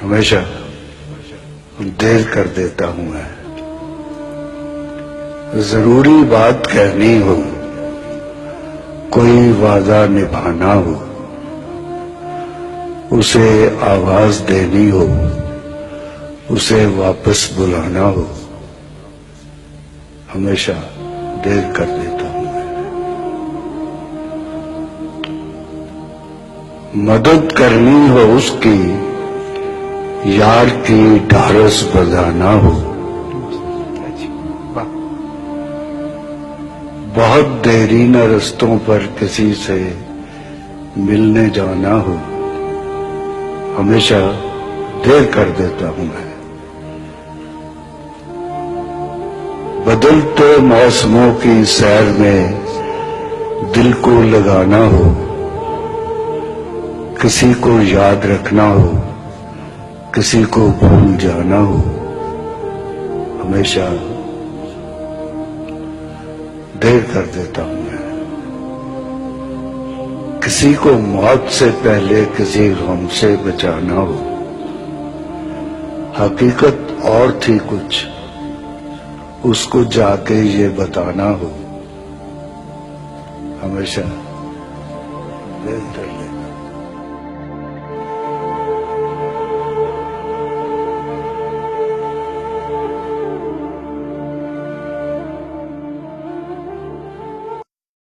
हमेशा देर कर देता हूं मैं। जरूरी बात कहनी हो, कोई वादा निभाना हो, उसे आवाज देनी हो, उसे वापस बुलाना हो, हमेशा देर कर देता हूं मैं। मदद करनी हो उसकी, यार की ढारस बजाना हो, बहुत देरी न रस्तों पर किसी से मिलने जाना हो, हमेशा देर कर देता हूं मैं। बदलते मौसमों की सैर में दिल को लगाना हो, किसी को याद रखना हो, किसी को भूल जाना हो, हमेशा देर कर देता हूं मैं। किसी को मौत से पहले किसी गम से बचाना हो, हकीकत और थी कुछ, उसको जाके ये बताना हो, हमेशा देर कर देता हूं।